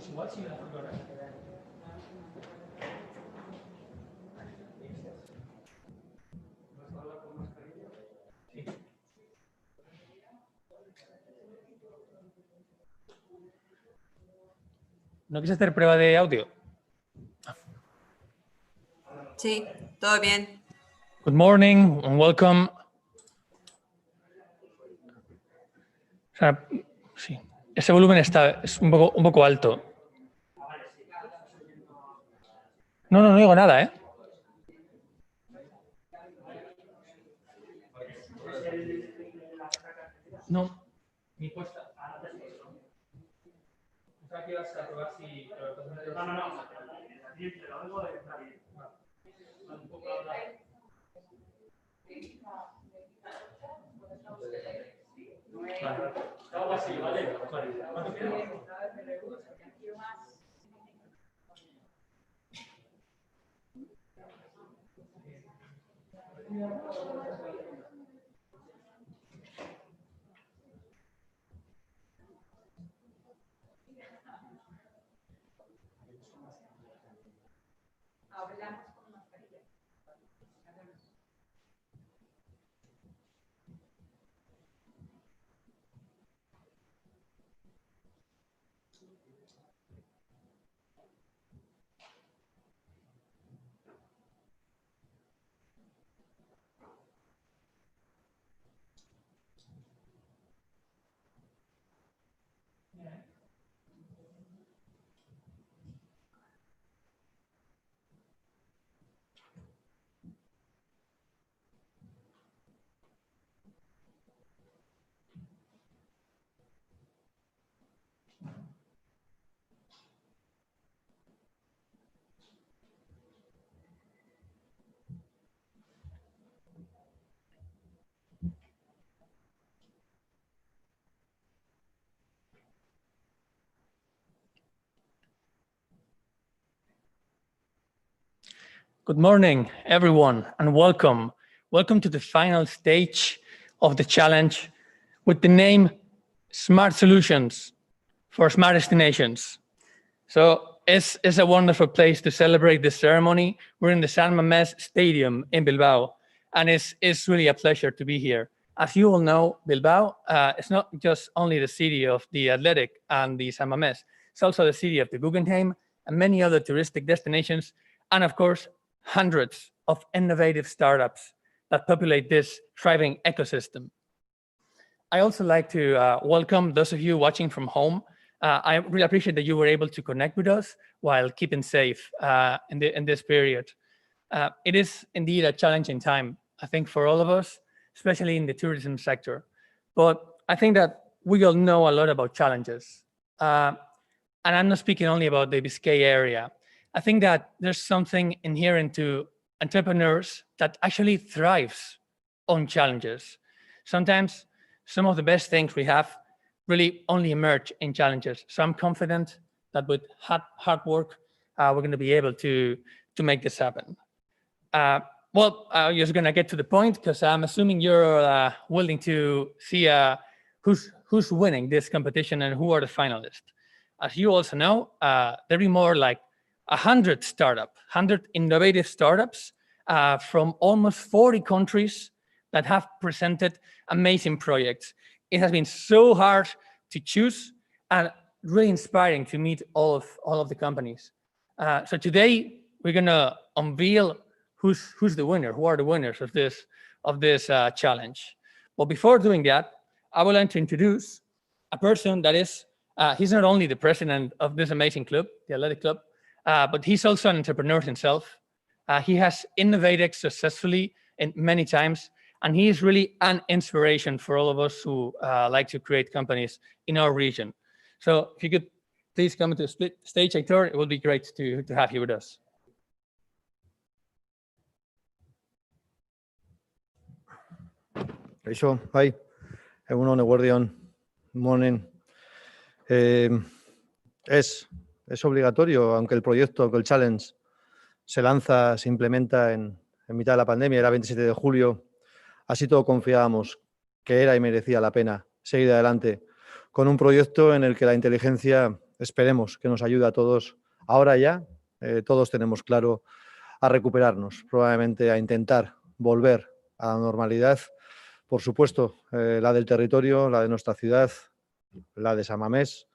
igual sí me la foto ahora. Sí. ¿No quieres hacer prueba de audio? Sí, todo bien. Good morning and welcome. O sea, sí, ese volumen es un poco alto. No digo nada, ¿eh? No, ni puesta. Pensaba que ibas a probar si... No. Algo así, ¿vale? ¿Cuánto quieres? Good morning, everyone, and welcome. Welcome to the final stage of the challenge with the name Smart Solutions for Smart Destinations. So it's a wonderful place to celebrate this ceremony. We're in the San Mamés Stadium in Bilbao, and it's really a pleasure to be here. As you all know, Bilbao is not just only the city of the Athletic and the San Mamés, it's also the city of the Guggenheim and many other touristic destinations, and of course, hundreds of innovative startups that populate this thriving ecosystem. I also like to welcome those of you watching from home. I really appreciate that you were able to connect with us while keeping safe in this period. It is indeed a challenging time, I think, for all of us, especially in the tourism sector. But I think that we all know a lot about challenges. And I'm not speaking only about the Biscay area. I think that there's something inherent to entrepreneurs that actually thrives on challenges. Sometimes some of the best things we have really only emerge in challenges. So I'm confident that with hard work, we're going to be able to make this happen. Well, I'm just going to get to the point because I'm assuming you're willing to see who's winning this competition and who are the finalists. As you also know, there'll be more like 100 innovative startups from almost 40 countries that have presented amazing projects. It has been so hard to choose and really inspiring to meet all of the companies. So today we're gonna unveil who's the winner, who are the winners of this challenge. But before doing that, I would like to introduce a person that is, he's not only the president of this amazing club, the Athletic Club, but he's also an entrepreneur himself. He has innovated successfully in many times, and he is really an inspiration for all of us who like to create companies in our region. So if you could please come to the stage, Hector, it would be great to have you with us. Kaixo, bai, egunon, eguerdion, morning. Es obligatorio, aunque el challenge se lanza, se implementa en mitad de la pandemia, era 27 de julio, así todo confiábamos que era y merecía la pena seguir adelante con un proyecto en el que la inteligencia esperemos que nos ayude a todos. Ahora ya todos tenemos claro a recuperarnos, probablemente a intentar volver a la normalidad. Por supuesto, la del territorio, la de nuestra ciudad, la de San Mamés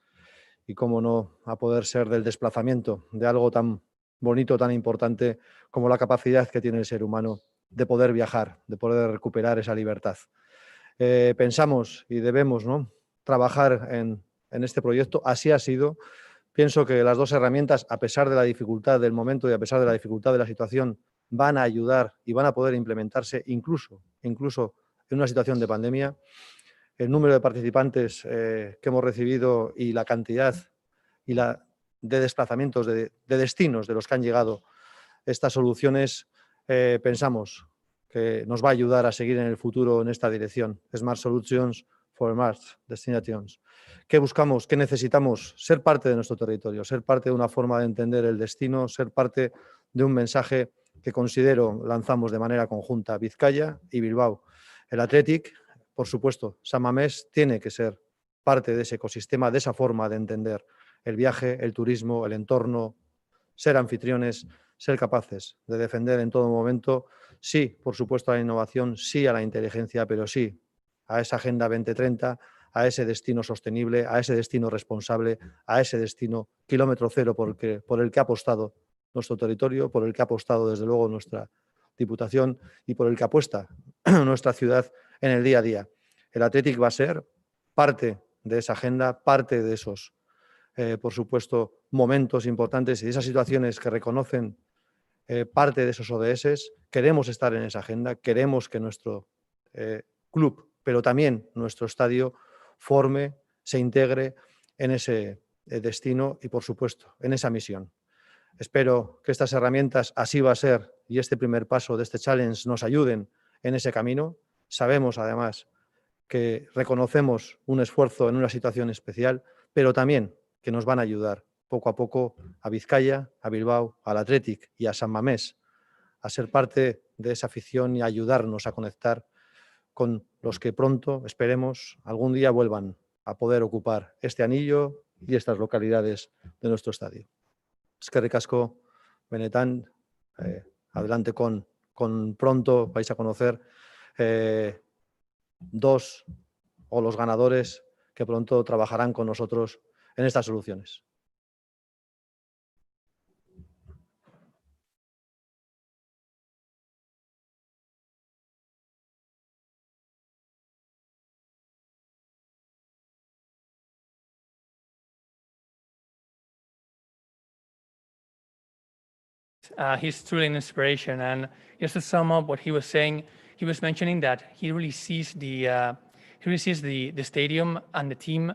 y, cómo no, a poder ser del desplazamiento, de algo tan bonito, tan importante como la capacidad que tiene el ser humano de poder viajar, de poder recuperar esa libertad. Pensamos y debemos, ¿no?, trabajar en este proyecto. Así ha sido. Pienso que las dos herramientas, a pesar de la dificultad del momento y a pesar de la dificultad de la situación, van a ayudar y van a poder implementarse incluso en una situación de pandemia. El número de participantes que hemos recibido y la cantidad de desplazamientos, de destinos de los que han llegado estas soluciones, pensamos que nos va a ayudar a seguir en el futuro en esta dirección. Smart Solutions for Smart Destinations. ¿Qué buscamos? ¿Qué necesitamos? Ser parte de nuestro territorio, ser parte de una forma de entender el destino, ser parte de un mensaje que considero lanzamos de manera conjunta Vizcaya y Bilbao. El Athletic, por supuesto, San Mamés tiene que ser parte de ese ecosistema, de esa forma de entender el viaje, el turismo, el entorno, ser anfitriones, ser capaces de defender en todo momento, sí, por supuesto, a la innovación, sí a la inteligencia, pero sí a esa Agenda 2030, a ese destino sostenible, a ese destino responsable, a ese destino kilómetro cero por el que ha apostado nuestro territorio, por el que ha apostado desde luego nuestra Diputación y por el que apuesta nuestra ciudad en el día a día. El Athletic va a ser parte de esa agenda, parte de esos, por supuesto, momentos importantes y de esas situaciones que reconocen parte de esos ODS. Queremos estar en esa agenda, queremos que nuestro club, pero también nuestro estadio, se integre en ese destino y, por supuesto, en esa misión. Espero que estas herramientas, así va a ser, y este primer paso de este challenge nos ayuden en ese camino. Sabemos, además, que reconocemos un esfuerzo en una situación especial, pero también que nos van a ayudar poco a poco a Vizcaya, a Bilbao, al Athletic y a San Mamés a ser parte de esa afición y a ayudarnos a conectar con los que pronto, esperemos, algún día vuelvan a poder ocupar este anillo y estas localidades de nuestro estadio. Eskerrik asko, benetan, adelante con pronto vais a conocer dos o los ganadores que pronto trabajarán con nosotros en estas soluciones. He's truly an inspiration. And just to sum up what he was saying, he was mentioning that he really sees the stadium and the team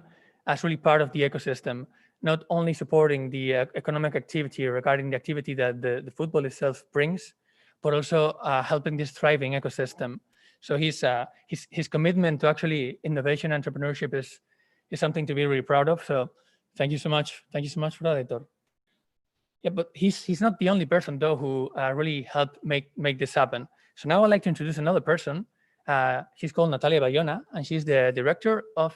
as really part of the ecosystem, not only supporting the economic activity regarding the activity that the football itself brings, but also helping this thriving ecosystem. So his commitment to actually innovation and entrepreneurship is something to be really proud of. So thank you so much. Thank you so much for that, Héctor. Yeah, but he's not the only person though who really helped make this happen. So now I'd like to introduce another person. She's called Natalia Bayona, and she's the Director of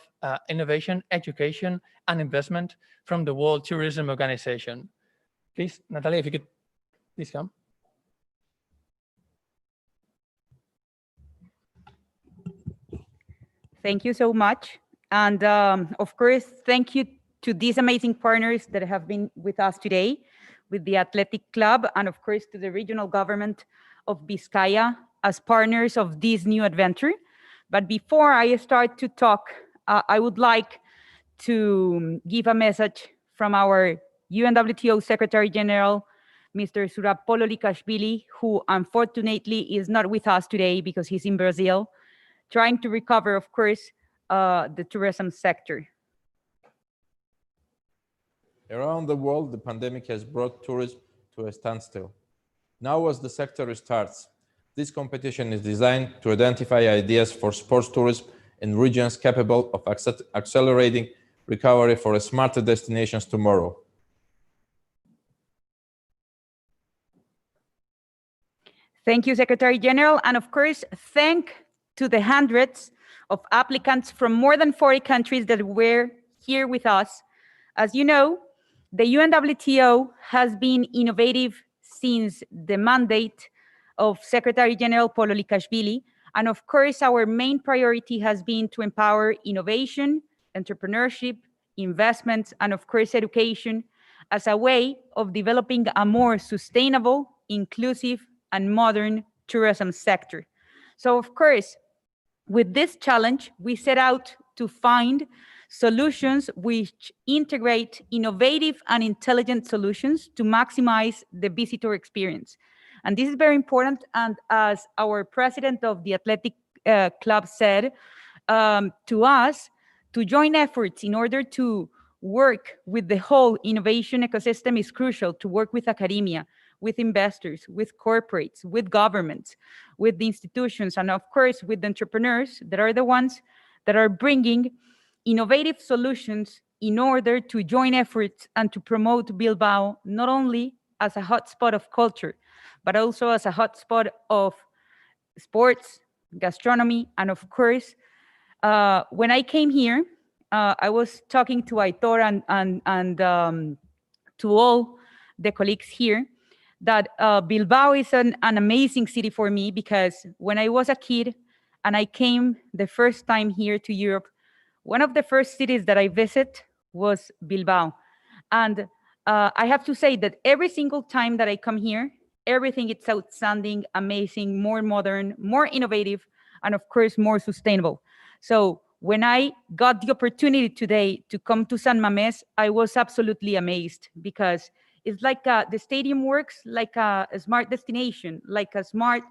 Innovation, Education, and Investment from the World Tourism Organization. Please, Natalia, if you could please come. Thank you so much. And of course, thank you to these amazing partners that have been with us today, with the Athletic Club, and of course to the regional government of Vizcaya as partners of this new adventure. But before I start to talk, I would like to give a message from our UNWTO Secretary General, Mr. Surapolo Likashvili, who unfortunately is not with us today because he's in Brazil, trying to recover, of course, the tourism sector. Around the world, the pandemic has brought tourism to a standstill. Now, as the sector restarts, this competition is designed to identify ideas for sports tourism in regions capable of accelerating recovery for smarter destinations tomorrow. Thank you, Secretary General. And of course, thank to the hundreds of applicants from more than 40 countries that were here with us As you know, the UNWTO has been innovative since the mandate of Secretary General Pololikashvili. And of course, our main priority has been to empower innovation, entrepreneurship, investments, and of course, education as a way of developing a more sustainable, inclusive, and modern tourism sector. So of course, with this challenge, we set out to find solutions which integrate innovative and intelligent solutions to maximize the visitor experience. And this is very important. And as our president of the Athletic Club said, to us, to join efforts in order to work with the whole innovation ecosystem is crucial, to work with academia, with investors, with corporates, with governments, with the institutions, and of course with the entrepreneurs that are the ones that are bringing innovative solutions in order to join efforts and to promote Bilbao not only as a hotspot of culture, but also as a hotspot of sports, gastronomy, and of course, when I came here, I was talking to Aitor and to all the colleagues here that Bilbao is an amazing city for me, because when I was a kid and I came the first time here to Europe, one of the first cities that I visit was Bilbao. And I have to say that every single time that I come here, everything is outstanding, amazing, more modern, more innovative, and of course, more sustainable. So when I got the opportunity today to come to San Mamés, I was absolutely amazed, because it's like the stadium works like a smart destination, like a smart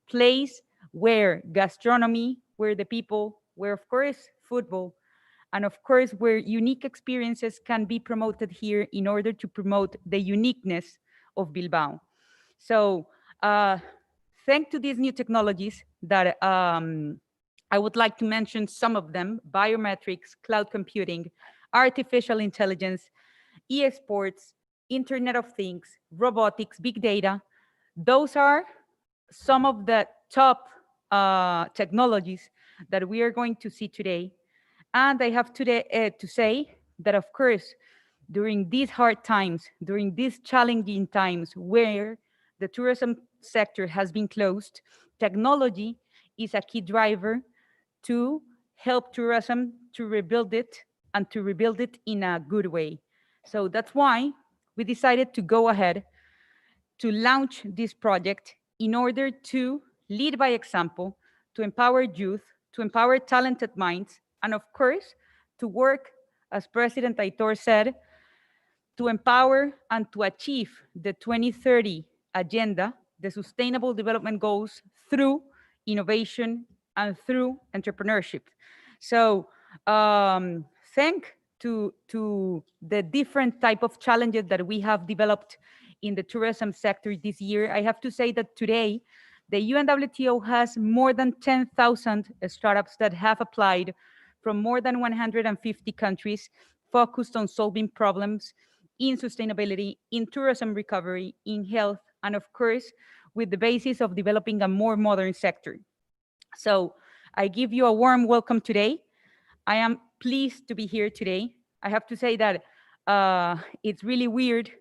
place where gastronomy, where the people, where of course football, and of course where unique experiences can be promoted here in order to promote the uniqueness of Bilbao. So thanks to these new technologies that I would like to mention some of them: biometrics, cloud computing, artificial intelligence, e-sports, Internet of Things, robotics, big data. Those are some of the top technologies that we are going to see today. And I have today to say that, of course, during these hard times, during these challenging times where the tourism sector has been closed, technology is a key driver to help tourism to rebuild it, and to rebuild it in a good way. So that's why we decided to go ahead to launch this project in order to lead by example, to empower youth, to empower talented minds, and of course, to work, as President Aitor said, to empower and to achieve the 2030 agenda, the Sustainable Development Goals, through innovation and through entrepreneurship. So thanks to the different type of challenges that we have developed in the tourism sector this year, I have to say that today, the UNWTO has more than 10,000 startups that have applied from more than 150 countries, focused on solving problems in sustainability, in tourism recovery, in health, and of course, with the basis of developing a more modern sector. So I give you a warm welcome today. I am pleased to be here today. I have to say that it's really weird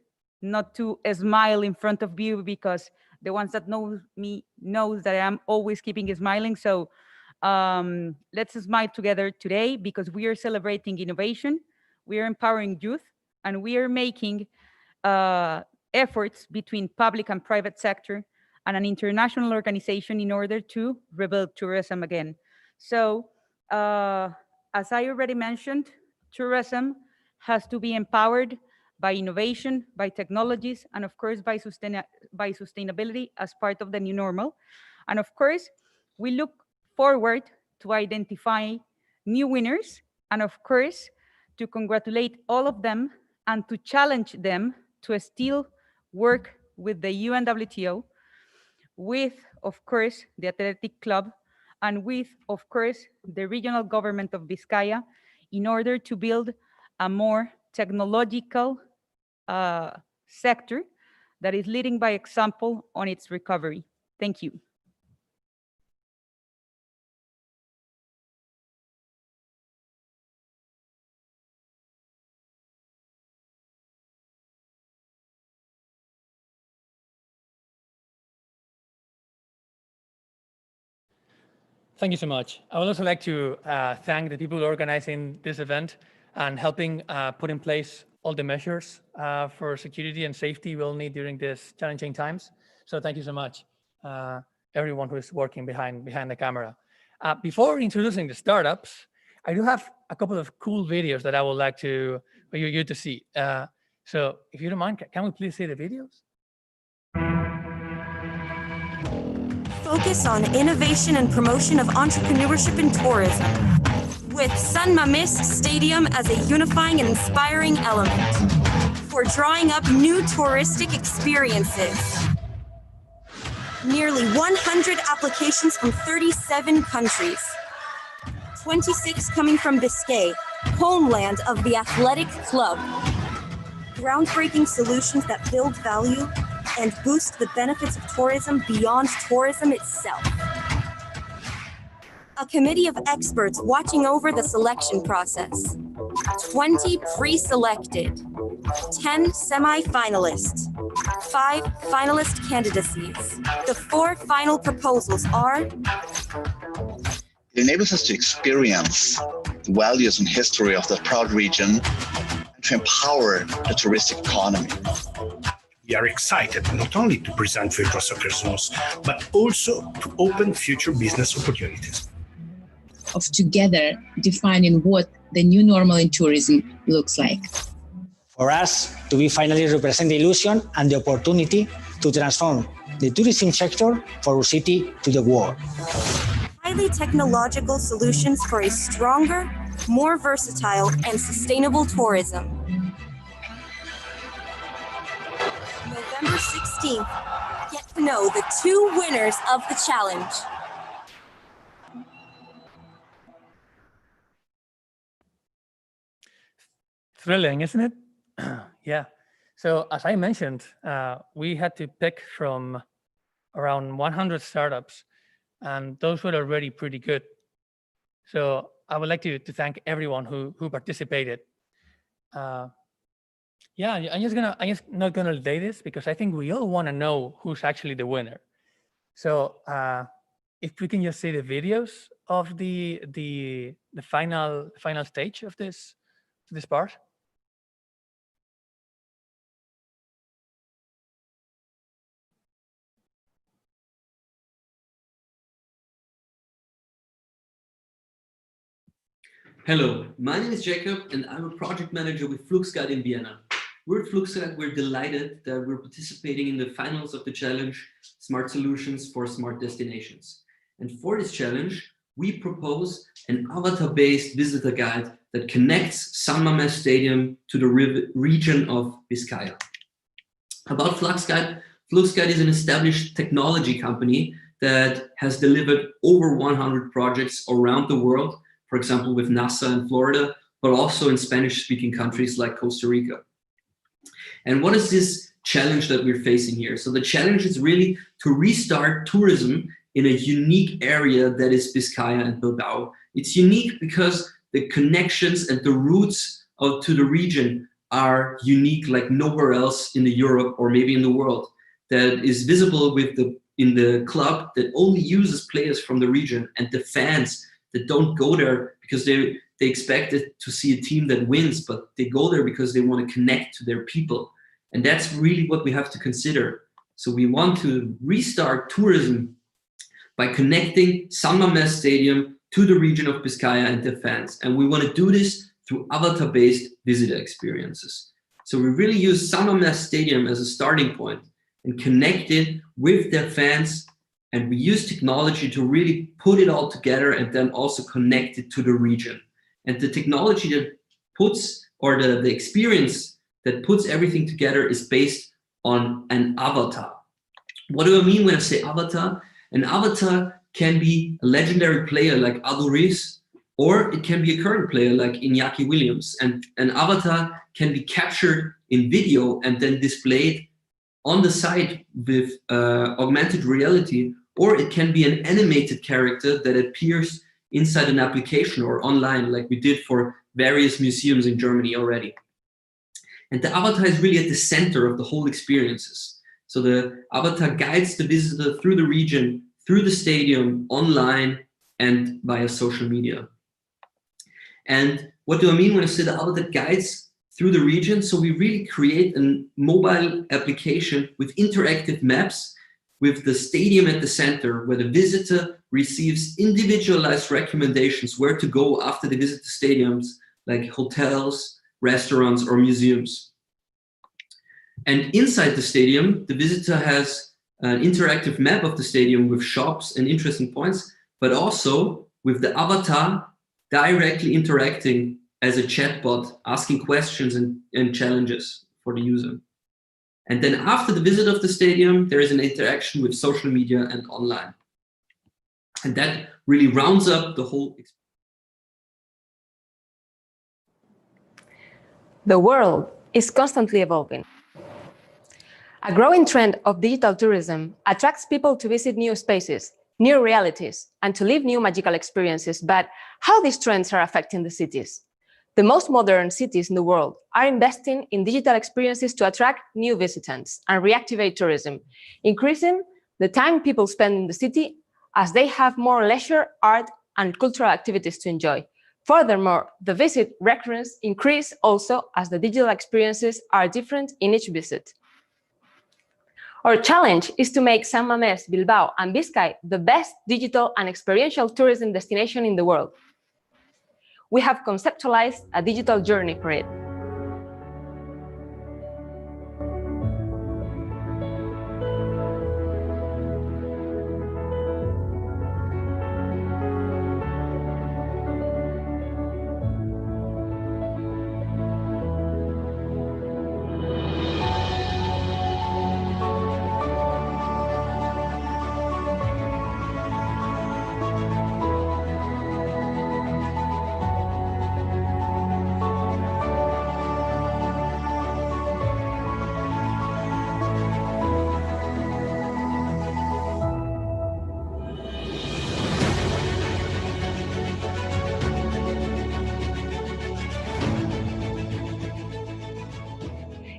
not to smile in front of you, because the ones that know me knows that I'm always keeping smiling. So let's smile together today, because we are celebrating innovation, we are empowering youth, and we are making efforts between public and private sector and an international organization in order to rebuild tourism again. So as I already mentioned, tourism has to be empowered by innovation, by technologies, and of course by sustainability as part of the new normal. And of course, we look forward to identify new winners, and of course, to congratulate all of them and to challenge them to still work with the UNWTO, with, of course, the Athletic Club, and with, of course, the regional government of Vizcaya, in order to build a more technological sector that is leading by example on its recovery. Thank you. Thank you so much. I would also like to thank the people organizing this event and helping put in place all the measures for security and safety we'll need during these challenging times. So thank you so much, everyone who is working behind the camera. Before introducing the startups, I do have a couple of cool videos that I would like for you to see. So if you don't mind, can we please see the videos? Focus on innovation and promotion of entrepreneurship in tourism, with San Mamés Stadium as a unifying and inspiring element for drawing up new touristic experiences. Nearly 100 applications from 37 countries, 26 coming from Biscay, homeland of the athletic club. Groundbreaking solutions that build value and boost the benefits of tourism beyond tourism itself. A committee of experts watching over the selection process. 20 pre-selected, 10 semi-finalists, 5 finalist candidacies. The 4 final proposals are: it enables us to experience the values and history of the proud region and to empower the touristic economy. We are excited not only to present virtual soccer zones, but also to open future business opportunities. Of together defining what the new normal in tourism looks like. For us to be finally represent the illusion and the opportunity to transform the tourism sector for our city to the world. Highly technological solutions for a stronger, more versatile, and sustainable tourism. November 16th, get to know the 2 winners of the challenge. Thrilling, isn't it? Yeah. So as I mentioned, we had to pick from around 100 startups, and those were already pretty good. So I would like to thank everyone who participated. Yeah, I'm just not gonna say this because I think we all want to know who's actually the winner. So if we can just see the videos of the final stage of this part. Hello, my name is Jacob and I'm a project manager with Flux in Vienna. We're at Flux we're delighted that we're participating in the finals of the challenge Smart Solutions for Smart Destinations. And for this challenge, we propose an avatar-based visitor guide that connects San Mamés Stadium to the region of Vizcaya. About Flux is an established technology company that has delivered over 100 projects around the world, for example, with NASA in Florida, but also in Spanish-speaking countries like Costa Rica. And what is this challenge that we're facing here? So the challenge is really to restart tourism in a unique area that is Vizcaya and Bilbao. It's unique because the connections and the routes to the region are unique like nowhere else in Europe or maybe in the world. That is visible in the club that only uses players from the region, and the fans that don't go there because they expected to see a team that wins, but they go there because they want to connect to their people. And that's really what we have to consider. So we want to restart tourism by connecting San Mamés Stadium to the region of Vizcaya and their fans. And we want to do this through avatar-based visitor experiences. So we really use San Mamés Stadium as a starting point and connect it with their fans. And we use technology to really put it all together and then also connect it to the region. And the technology that puts, or the experience that puts everything together is based on an avatar. What do I mean when I say avatar? An avatar can be a legendary player like Aduriz, or it can be a current player like Iñaki Williams. And an avatar can be captured in video and then displayed on the site with augmented reality, or it can be an animated character that appears inside an application or online, like we did for various museums in Germany already. And the avatar is really at the center of the whole experiences. So the avatar guides the visitor through the region, through the stadium, online, and via social media. And what do I mean when I say the outlet guides through the region? So we really create a mobile application with interactive maps with the stadium at the center, where the visitor receives individualized recommendations where to go after they visit the stadiums, like hotels, restaurants, or museums. And inside the stadium, the visitor has an interactive map of the stadium with shops and interesting points, but also with the avatar directly interacting as a chatbot, asking questions and challenges for the user. And then after the visit of the stadium, there is an interaction with social media and online. And that really rounds up the whole experience. The world is constantly evolving. A growing trend of digital tourism attracts people to visit new spaces, new realities, and to live new magical experiences. But how these trends are affecting the cities? The most modern cities in the world are investing in digital experiences to attract new visitants and reactivate tourism, increasing the time people spend in the city as they have more leisure, art, and cultural activities to enjoy. Furthermore, the visit recurrence increase also as the digital experiences are different in each visit. Our challenge is to make San Mamés, Bilbao, and Biscay the best digital and experiential tourism destination in the world. We have conceptualized a digital journey for it.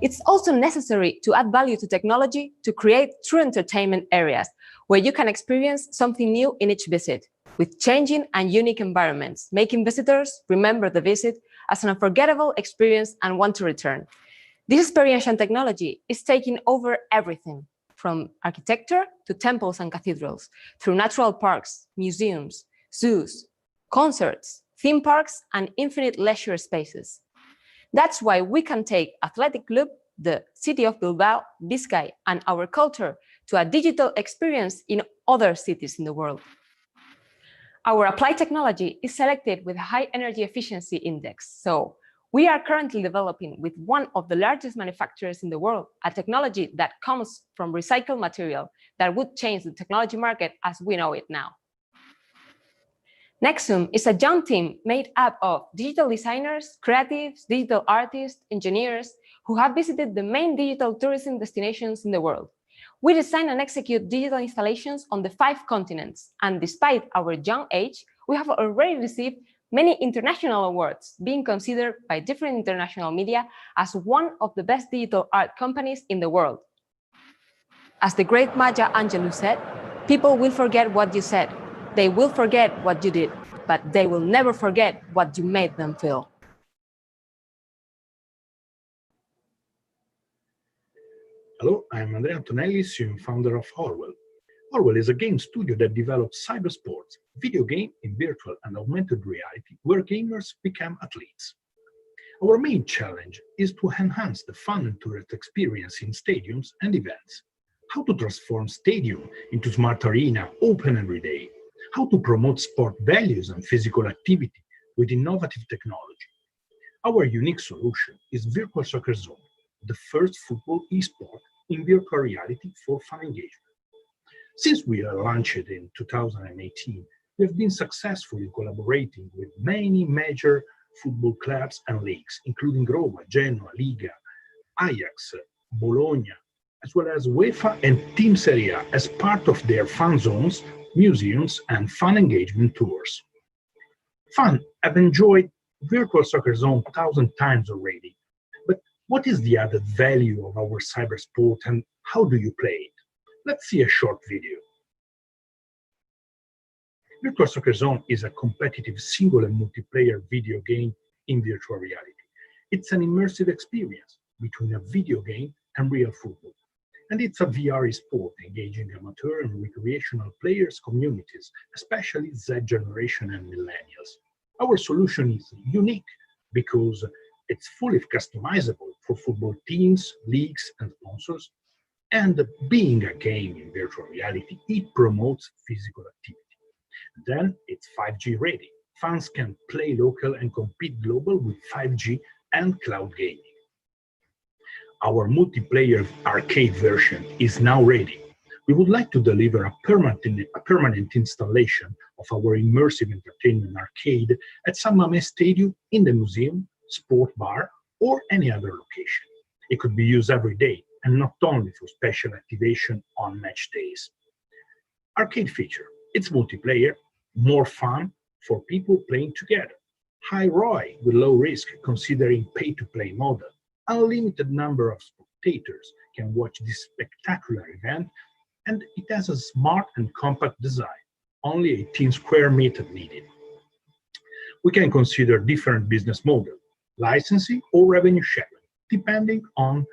It's also necessary to add value to technology to create true entertainment areas where you can experience something new in each visit, with changing and unique environments, making visitors remember the visit as an unforgettable experience and want to return. This experiential technology is taking over everything, from architecture to temples and cathedrals, through natural parks, museums, zoos, concerts, theme parks, and infinite leisure spaces. That's why we can take Athletic Club, the city of Bilbao, Biscay, and our culture to a digital experience in other cities in the world. Our applied technology is selected with a high energy efficiency index. So we are currently developing with one of the largest manufacturers in the world, a technology that comes from recycled material that would change the technology market as we know it now. Nexum is a young team made up of digital designers, creatives, digital artists, engineers who have visited the main digital tourism destinations in the world. We design and execute digital installations on the 5 continents, and despite our young age, we have already received many international awards, being considered by different international media as one of the best digital art companies in the world. As the great Maya Angelou said, people will forget what you said. They will forget what you did, but they will never forget what you made them feel. Hello, I'm Andrea Antonelli, CEO and founder of Orwell. Orwell is a game studio that develops cybersports, video game in virtual and augmented reality, where gamers become athletes. Our main challenge is to enhance the fun and tourist experience in stadiums and events. How to transform stadium into smart arena, open every day. How to promote sport values and physical activity with innovative technology. Our unique solution is Virtual Soccer Zone, the first football esport in virtual reality for fan engagement. Since we launched it in 2018, we have been successfully collaborating with many major football clubs and leagues, including Roma, Genoa, Liga, Ajax, Bologna, as well as UEFA and Team Serie A as part of their fan zones, museums, and fan engagement tours. Fans have enjoyed Virtual Soccer Zone 1,000 times already, but what is the added value of our cyber sport and how do you play it? Let's see a short video. Virtual Soccer Zone is a competitive single and multiplayer video game in virtual reality. It's an immersive experience between a video game and real football. And it's a VR sport engaging amateur and recreational players communities, especially Z generation and millennials. Our solution is unique because it's fully customizable for football teams, leagues, and sponsors. And being a game in virtual reality, it promotes physical activity. Then it's 5G ready. Fans can play local and compete global with 5G and cloud gaming. Our multiplayer arcade version is now ready. We would like to deliver a permanent installation of our immersive entertainment arcade at San Mamés Stadium, in the museum, sport bar, or any other location. It could be used every day and not only for special activation on match days. Arcade feature, it's multiplayer, more fun for people playing together. High ROI with low risk considering pay-to-play model. Unlimited number of spectators can watch this spectacular event, and it has a smart and compact design, only 18 square meters needed. We can consider different business models, licensing or revenue sharing, depending on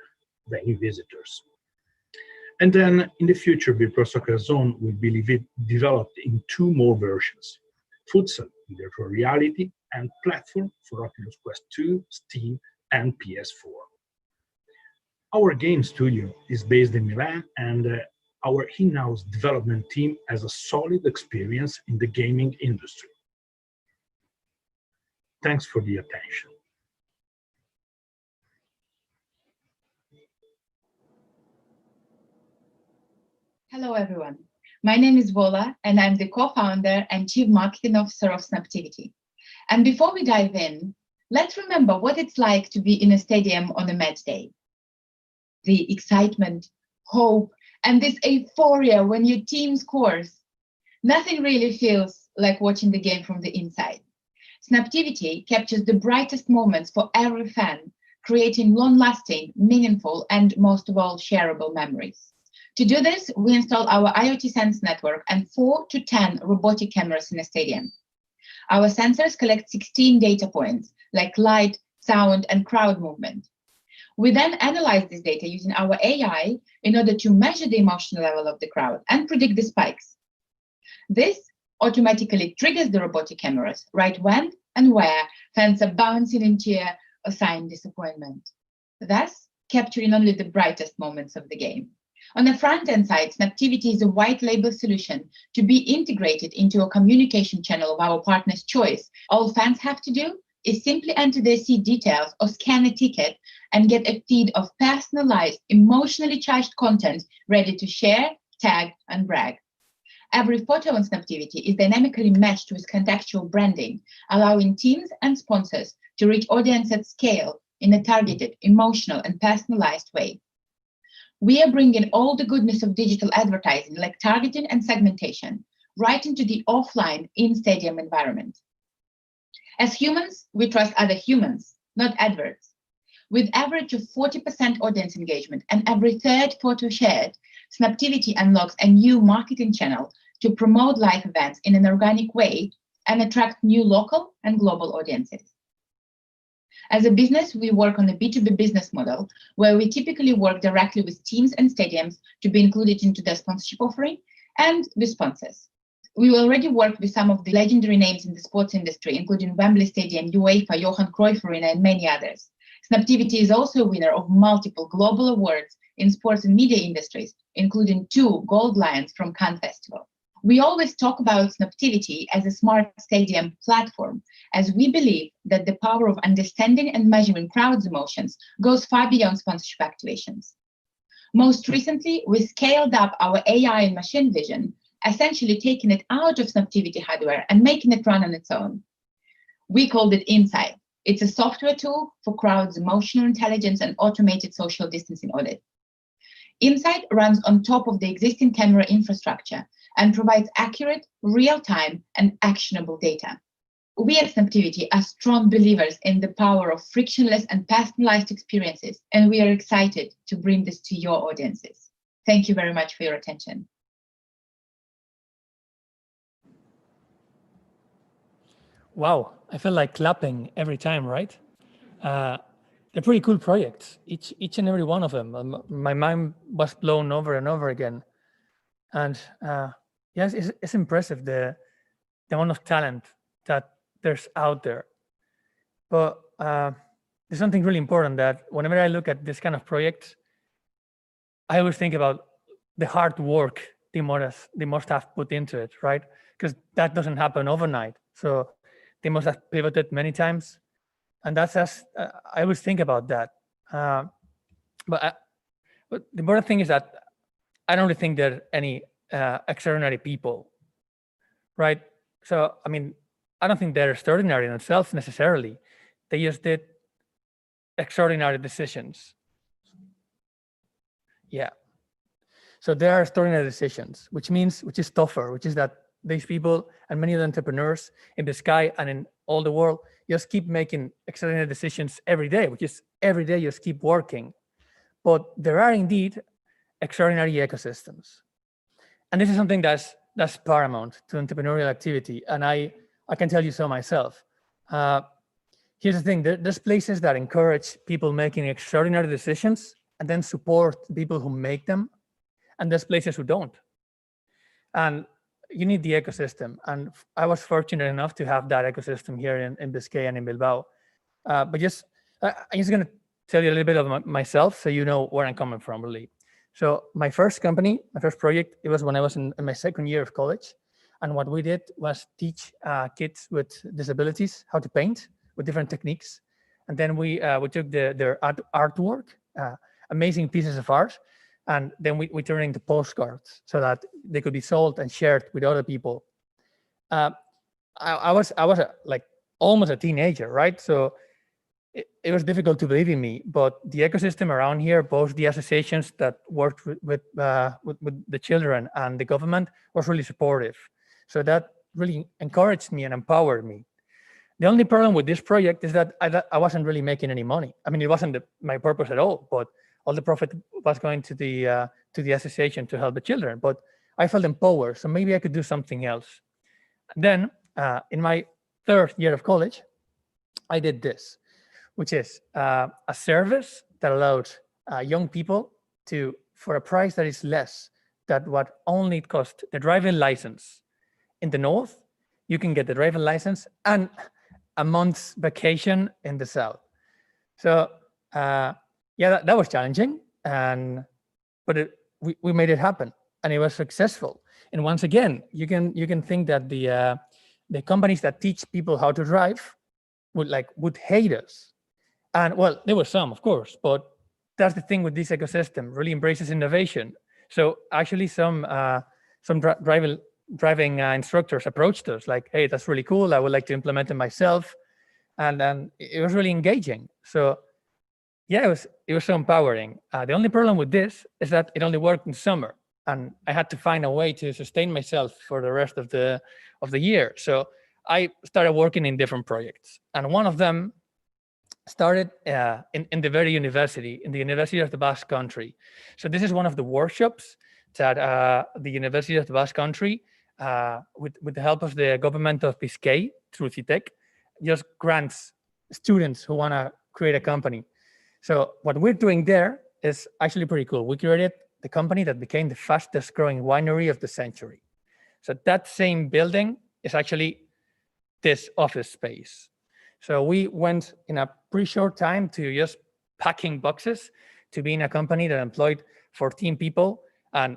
venue visitors. And then in the future, Virtual Soccer Zone will be developed in 2 more versions: futsal in virtual reality and platform for Oculus Quest 2, Steam, and PS4. Our game studio is based in Milan, and our in-house development team has a solid experience in the gaming industry. Thanks for the attention. Hello, everyone. My name is Vola, and I'm the co-founder and chief marketing officer of Snaptivity. And before we dive in, let's remember what it's like to be in a stadium on a match day. The excitement, hope, and this euphoria when your team scores. Nothing really feels like watching the game from the inside. Snaptivity captures the brightest moments for every fan, creating long-lasting, meaningful, and most of all, shareable memories. To do this, we install our IoT Sense network and 4 to 10 robotic cameras in a stadium. Our sensors collect 16 data points, like light, sound, and crowd movement. We then analyze this data using our AI in order to measure the emotional level of the crowd and predict the spikes. This automatically triggers the robotic cameras right when and where fans are bouncing in cheer or sign disappointment, thus capturing only the brightest moments of the game. On the front-end side, Snaptivity is a white label solution to be integrated into a communication channel of our partner's choice. All fans have to do is simply enter their seat details or scan a ticket and get a feed of personalized, emotionally charged content ready to share, tag, and brag. Every photo on Snaptivity is dynamically matched with contextual branding, allowing teams and sponsors to reach audience at scale in a targeted, emotional, and personalized way. We are bringing all the goodness of digital advertising, like targeting and segmentation, right into the offline in-stadium environment. As humans, we trust other humans, not adverts. With average of 40% audience engagement and every third photo shared, Snaptivity unlocks a new marketing channel to promote live events in an organic way and attract new local and global audiences. As a business, we work on a B2B business model where we typically work directly with teams and stadiums to be included into their sponsorship offering and with sponsors. We already work with some of the legendary names in the sports industry, including Wembley Stadium, UEFA, Johan Cruyff Arena, and many others. Snaptivity is also a winner of multiple global awards in sports and media industries, including 2 Gold Lions from Cannes Festival. We always talk about Snaptivity as a smart stadium platform, as we believe that the power of understanding and measuring crowds' emotions goes far beyond sponsorship activations. Most recently, we scaled up our AI and machine vision, essentially taking it out of Snaptivity hardware and making it run on its own. We called it Insight. It's a software tool for crowds' emotional intelligence and automated social distancing audit. Insight runs on top of the existing camera infrastructure and provides accurate, real-time, and actionable data. We at Snaptivity are strong believers in the power of frictionless and personalized experiences, and we are excited to bring this to your audiences. Thank you very much for your attention. wow, I feel like clapping every time, right? They're pretty cool projects, each and every one of them. My mind was blown over and over again. And yes, it's impressive, the amount of talent that there's out there. But there's something really important that whenever I look at this kind of projects, I always think about the hard work they must have put into it, right? Because that doesn't happen overnight. So they must have pivoted many times. And that's just, I always think about that. But the important thing is that I don't really think there are any extraordinary people, right? So, I mean, I don't think they're extraordinary in themselves necessarily. They just did extraordinary decisions. Yeah. So there are extraordinary decisions, which is tougher, which is that these people and many of the entrepreneurs in the sky and in all the world just keep making extraordinary decisions every day, which is every day just keep working. But there are indeed extraordinary ecosystems. And this is something that's paramount to entrepreneurial activity. And I can tell you so myself. Here's the thing, there's places that encourage people making extraordinary decisions and then support people who make them. And there's places who don't. And you need the ecosystem. And I was fortunate enough to have that ecosystem here in Biscay and in Bilbao. But I'm just going to tell you a little bit of myself so you know where I'm coming from, really. So my first company, my first project, it was when I was in my second year of college. And what we did was teach kids with disabilities how to paint with different techniques. And then we took their artwork, amazing pieces of art, and then we turned it into postcards so that they could be sold and shared with other people. I was like almost a teenager, right? So it was difficult to believe in me, but the ecosystem around here, both the associations that worked with the children and the government, was really supportive. So that really encouraged me and empowered me. The only problem with this project is that I wasn't really making any money. I mean, it wasn't my purpose at all, but all the profit was going to the association to help the children. But I felt empowered, so maybe I could do something else. And then in my third year of college, I did this, which is a service that allowed young people to, for a price that is less than what only it cost the driving license in the north, you can get the driving license and a month's vacation in the south. So yeah, that was challenging, but we made it happen, and it was successful. And once again, you can think that the companies that teach people how to drive would hate us. And well, there were some, of course, but that's the thing with this ecosystem, really embraces innovation. So actually some driving instructors approached us like, hey, that's really cool, I would like to implement it myself. And then it was really engaging. So yeah, it was so empowering. The only problem with this is that it only worked in summer, and I had to find a way to sustain myself for the rest of the year. So I started working in different projects, and one of them started in the very university, in the University of the Basque Country. So this is one of the workshops that the University of the Basque Country, with the help of the government of Biscay through CITEC, just grants students who want to create a company. So what we're doing there is actually pretty cool. We created the company that became the fastest growing winery of the century. So that same building is actually this office space. So we went in a pretty short time to just packing boxes to being a company that employed 14 people. And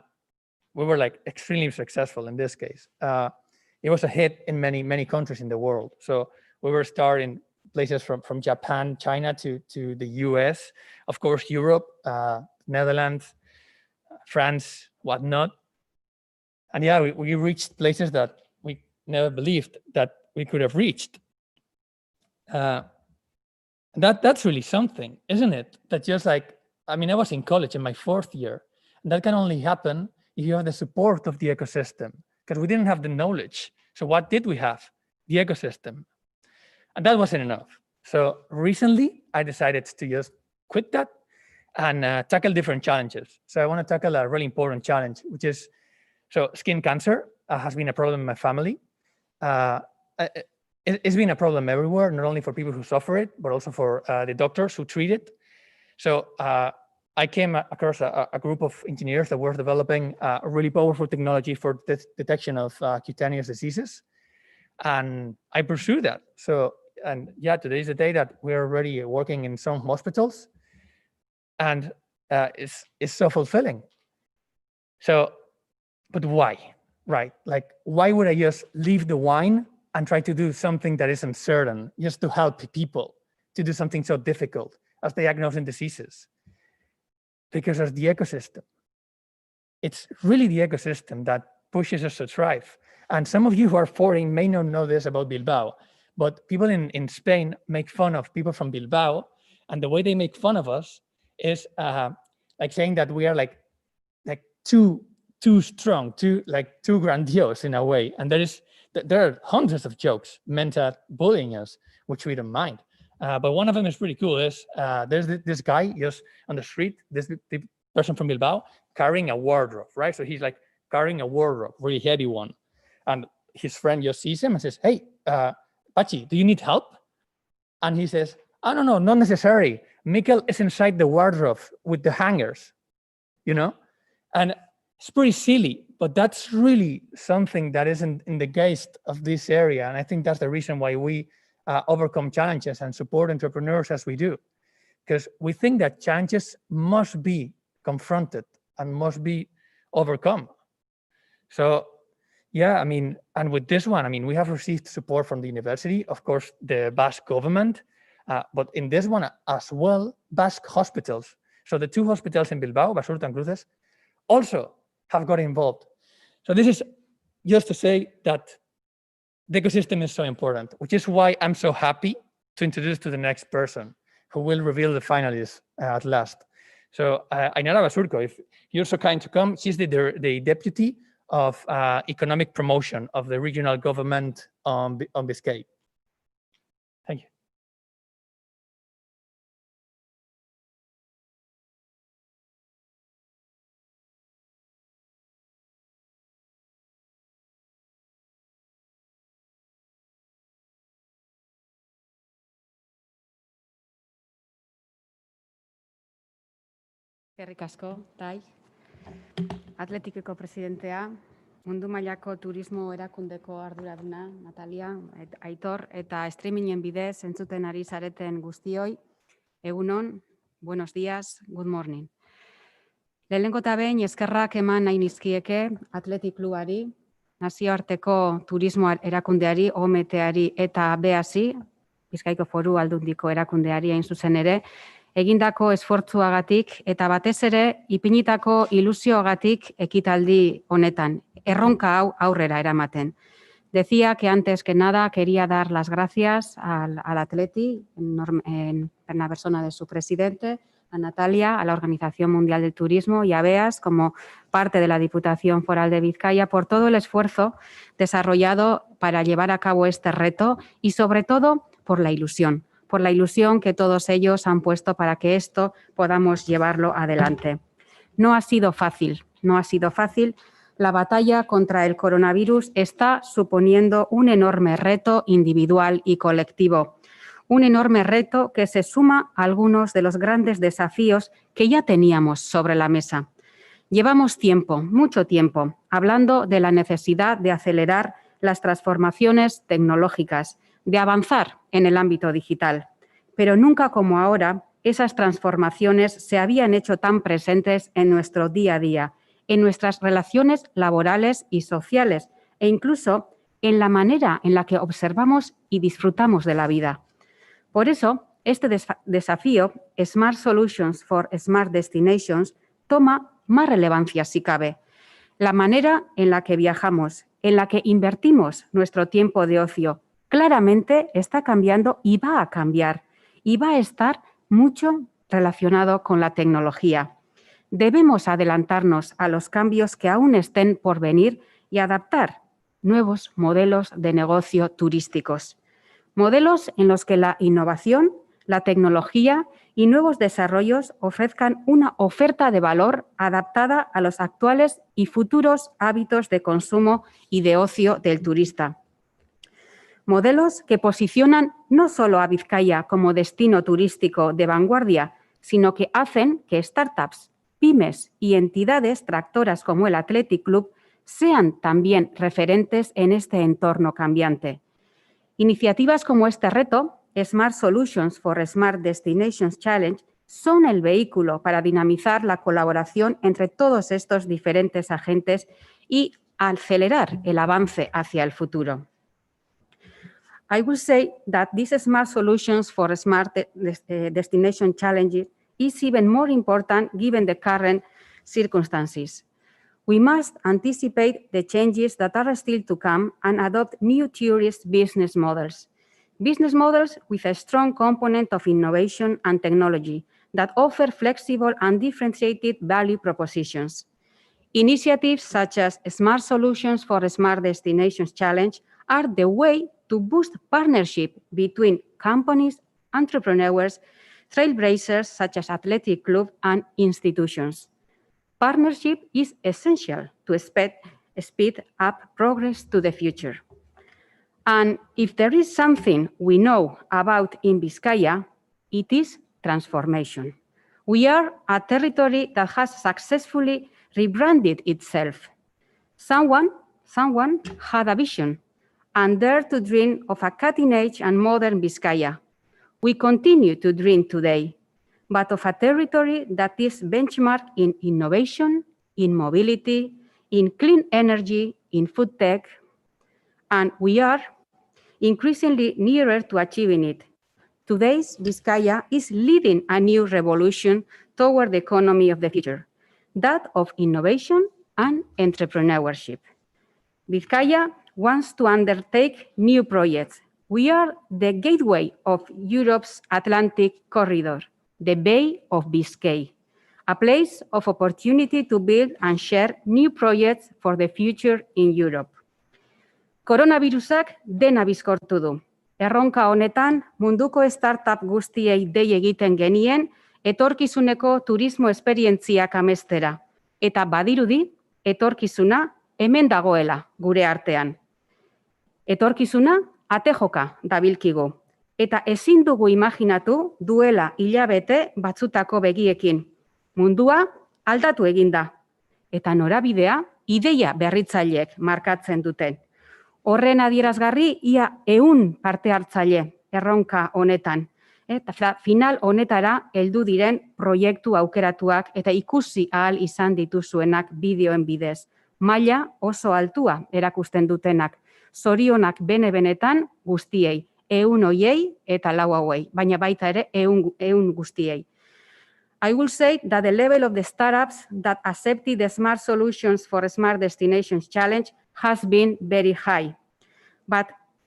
we were like extremely successful in this case. It was a hit in many, many countries in the world. So we were starting places from Japan, China to the US, of course, Europe, Netherlands, France, whatnot. And yeah, we reached places that we never believed that we could have reached. That's really something, isn't it? That just like, I mean, I was in college in my fourth year, and that can only happen if you have the support of the ecosystem, because we didn't have the knowledge. So what did we have? The ecosystem. And that wasn't enough. So recently, I decided to just quit that and tackle different challenges. So I want to tackle a really important challenge, which is, so skin cancer has been a problem in my family. it's been a problem everywhere, not only for people who suffer it, but also for the doctors who treat it. So I came across a group of engineers that were developing a really powerful technology for detection of cutaneous diseases. And I pursued that. So, and yeah, today is the day that we're already working in some hospitals, and it's so fulfilling. So, but why, right? Like, why would I just leave the wine and try to do something that is uncertain just to help people to do something so difficult as diagnosing diseases? Because of the ecosystem. It's really the ecosystem that pushes us to thrive. And some of you who are foreign may not know this about Bilbao, but people in Spain make fun of people from Bilbao, and the way they make fun of us is like saying that we are like too strong, too grandiose in a way. And there are hundreds of jokes meant at bullying us, which we don't mind. But one of them is pretty cool. There's this guy just on the street, the person from Bilbao, carrying a wardrobe, right? So he's like carrying a wardrobe, really heavy one. And his friend just sees him and says, "Hey, Pachi, do you need help?" And he says, "Oh, no, not necessary. Mikkel is inside the wardrobe with the hangers," you know? And it's pretty silly, but that's really something that is in the geist of this area. And I think that's the reason why we overcome challenges and support entrepreneurs as we do, because we think that challenges must be confronted and must be overcome. So yeah, I mean, and with this one, I mean, we have received support from the university, of course, the Basque government, but in this one as well, Basque hospitals. So the two hospitals in Bilbao, Basurto and Cruces, also have got involved. So this is just to say that the ecosystem is so important, which is why I'm so happy to introduce to the next person who will reveal the finalists at last. So Ainara Basurto, if you're so kind to come, she's the deputy of economic promotion of the regional government on Biscay. Thank you. Eskerrik asko, Tai. Atletikeko presidentea, mundu mailako turismo erakundeko arduraduna, Natalia, Aitor, eta streamingen bidez entzuten ari zareten guztioi, egunon, buenos días, good morning. Lehenengo eta behin eskerrak eman nahi nizkieke Atletik Klubari, nazioarteko turismo erakundeari, OMT-ari eta BEASI, Bizkaiko Foru Aldundiko erakundeari hain zuzen ere, egindako esfortzuagatik eta batez ere ipinitako ilusioagatik ekitaldi honetan, erronka hau aurrera eramaten. Decía que antes que nada quería dar las gracias al Atleti, en la persona de su presidente, a Natalia, a la Organización Mundial del Turismo y a BEAS como parte de la Diputación Foral de Vizcaya por todo el esfuerzo desarrollado para llevar a cabo este reto y sobre todo por la ilusión que todos ellos han puesto para que esto podamos llevarlo adelante. No ha sido fácil. La batalla contra el coronavirus está suponiendo un enorme reto individual y colectivo. Un enorme reto que se suma a algunos de los grandes desafíos que ya teníamos sobre la mesa. Llevamos mucho tiempo, hablando de la necesidad de acelerar las transformaciones tecnológicas, de avanzar en el ámbito digital. Pero nunca como ahora, esas transformaciones se habían hecho tan presentes en nuestro día a día, en nuestras relaciones laborales y sociales e incluso en la manera en la que observamos y disfrutamos de la vida. Por eso, este desafío, Smart Solutions for Smart Destinations, toma más relevancia si cabe. La manera en la que viajamos, en la que invertimos nuestro tiempo de ocio, claramente está cambiando y va a cambiar y va a estar mucho relacionado con la tecnología. Debemos adelantarnos a los cambios que aún estén por venir y adaptar nuevos modelos de negocio turísticos. Modelos en los que la innovación, la tecnología y nuevos desarrollos ofrezcan una oferta de valor adaptada a los actuales y futuros hábitos de consumo y de ocio del turista. Modelos que posicionan no solo a Vizcaya como destino turístico de vanguardia, sino que hacen que startups, pymes y entidades tractoras como el Athletic Club sean también referentes en este entorno cambiante. Iniciativas como este reto, Smart Solutions for Smart Destinations Challenge, son el vehículo para dinamizar la colaboración entre todos estos diferentes agentes y acelerar el avance hacia el futuro. I will say that these Smart Solutions for Smart Destination Challenge is even more important given the current circumstances. We must anticipate the changes that are still to come and adopt new tourist business models with a strong component of innovation and technology that offer flexible and differentiated value propositions. Initiatives such as Smart Solutions for Smart Destinations Challenge are the way to boost partnership between companies, entrepreneurs, trailblazers such as Athletic Club, and institutions. Partnership is essential to speed up progress to the future. And if there is something we know about in Vizcaya, it is transformation. We are a territory that has successfully rebranded itself. Someone had a vision and dared to dream of a cutting-edge and modern Vizcaya. We continue to dream today, but of a territory that is benchmarked in innovation, in mobility, in clean energy, in food tech, and we are increasingly nearer to achieving it. Today's Vizcaya is leading a new revolution toward the economy of the future, that of innovation and entrepreneurship. Vizcaya wants to undertake new projects. We are the gateway of Europe's Atlantic corridor, the Bay of Biscay, a place of opportunity to build and share new projects for the future in Europe. Koronavirusak dena bizkortu du. Erronka honetan munduko startup guztiei dei egiten genien etorkizuneko turismo esperientziak amestera. Eta badirudi, etorkizuna hemen dagoela gure artean. Etorkizuna atejoka dabilkigu. Eta ezin dugu imaginatu duela hilabete batzutako begiekin. Mundua aldatu eginda. Eta norabidea ideia berritzaileek markatzen duten. Horren adierazgarri ia 100 parte hartzaile erronka honetan. Eta final honetara heldu diren proiektu aukeratuak eta ikusi ahal izan dituzuenak bideoen bidez. Maila oso altua erakusten dutenak. Zorionak bene-benetan guztiei. 100 hoiei eta 4 hauei, baina baita ere 100 guztiei. I will say that the level of the startups that accepted the Smart Solutions for Smart Destinations Challenge has been very high. But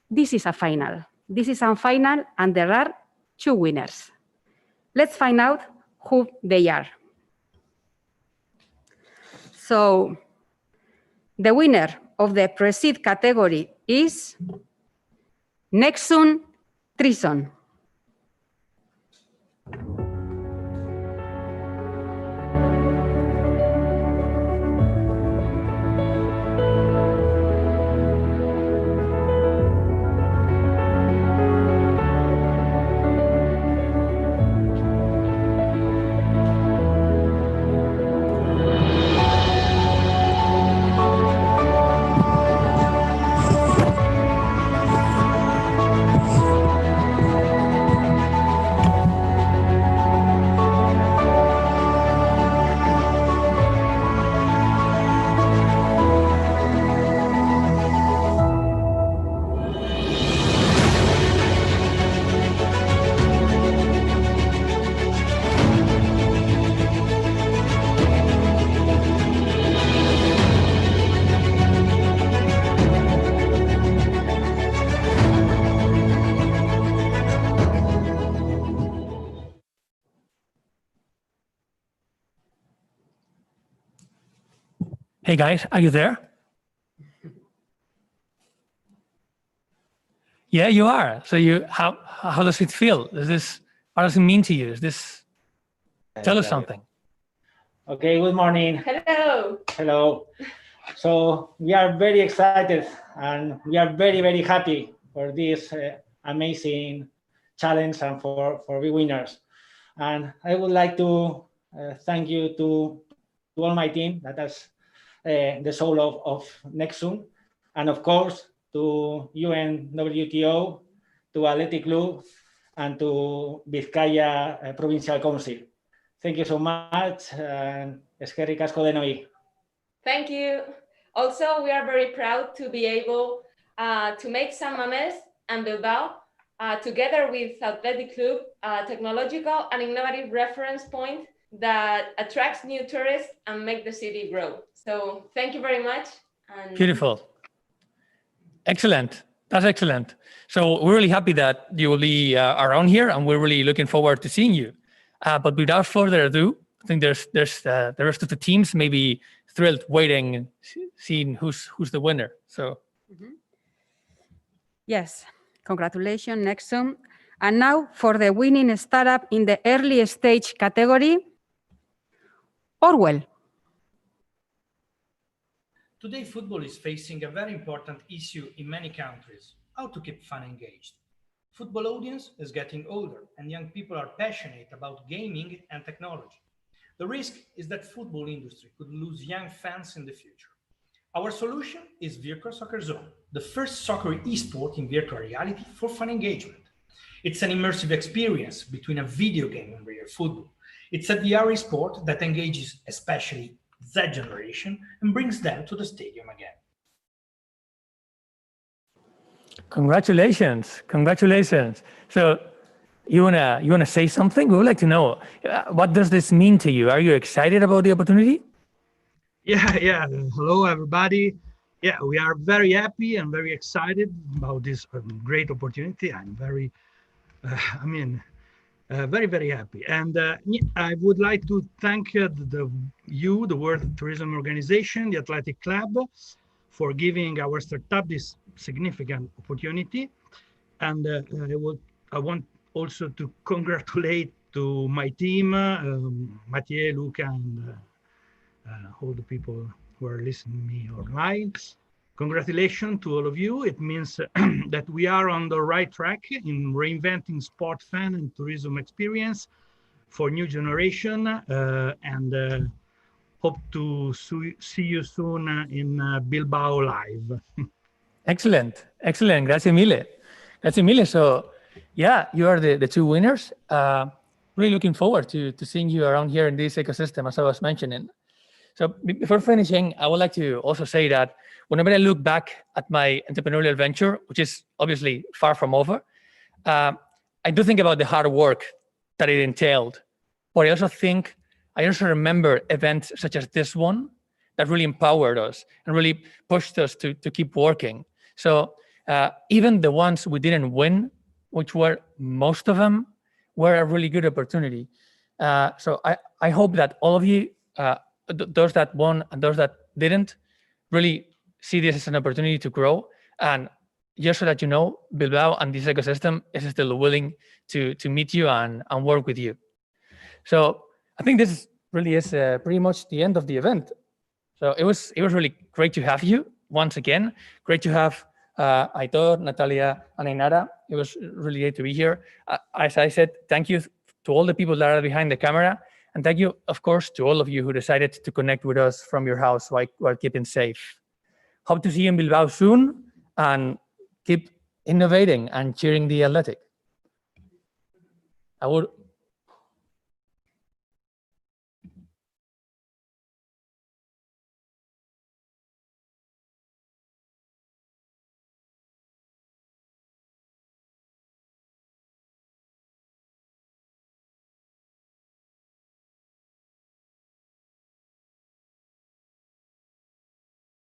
this is a final. This is a final and there are 2 winners. Let's find out who they are. So, the winner of the Proceed category is Nexum Trison. Hey guys, are you there? Yeah, you are. So how does it feel? What does it mean to you? Tell us something. Okay, good morning. Hello. Hello. So we are very excited and we are very, very happy this amazing challenge and for the winners. And I would like to thank you to all my team that is the soul of Nexum, and of course to UNWTO, to Athletic Club, and to Vizcaya Provincial Council. Thank you so much, and eskerrik asko denoi. Thank you. Also, we are very proud to be able to make San Mamés and Bilbao, together with Athletic Club, technological and innovative reference point that attracts new tourists and make the city grow. So thank you very much. And Beautiful. Excellent. That's excellent. So we're really happy that you will be around here, and we're really looking forward to seeing you. But without further ado, I think there's the rest of the teams may be thrilled, waiting, seeing who's the winner. So. Yes, congratulations, Nexum. And now for the winning startup in the early stage category, Orwell. Today, football is facing a very important issue in many countries: how to keep fun engaged. Football audience is getting older, and young people are passionate about gaming and technology. The risk is that football industry could lose young fans in the future. Our solution is Virtual Soccer Zone, the first soccer esport in virtual reality for fun engagement. It's an immersive experience between a video game and real football. It's a VR esport that engages especially Z generation and brings them to the stadium again. Congratulations. Congratulations. So you wanna say something? We would like to know, what does this mean to you? Are you excited about the opportunity? Yeah. Hello, everybody. Yeah, we are very happy and very excited about this great opportunity. I'm very, very, very happy. And I would like to thank the World Tourism Organization, the Athletic Club, for giving our startup this significant opportunity. And I want also to congratulate to my team, Mathieu, Luca, and all the people who are listening to me online. Congratulations to all of you. It means that we are on the right track in reinventing sport fan and tourism experience for new generation, and hope to see you soon in Bilbao live. Excellent. Excellent. Grazie mille. Grazie mille. So yeah, you are the two winners. Really looking forward to seeing you around here in this ecosystem, as I was mentioning. So before finishing, I would like to also say that whenever I look back at my entrepreneurial venture, which is obviously far from over, I do think about the hard work that it entailed. But I also remember events such as this one that really empowered us and really pushed us to keep working. So even the ones we didn't win, which were most of them, were a really good opportunity. So I hope that all of you, those that won and those that didn't, really see this as an opportunity to grow. And just so that you know, Bilbao and this ecosystem is still willing to meet you and work with you. So I think this really is pretty much the end of the event. So it was really great to have you once again. Great to have Aitor, Natalia, and Ainara. It was really great to be here. As I said, thank you to all the people that are behind the camera. And thank you, of course, to all of you who decided to connect with us from your house while keeping safe. Hope to see you in Bilbao soon, and keep innovating and cheering the Athletic. I would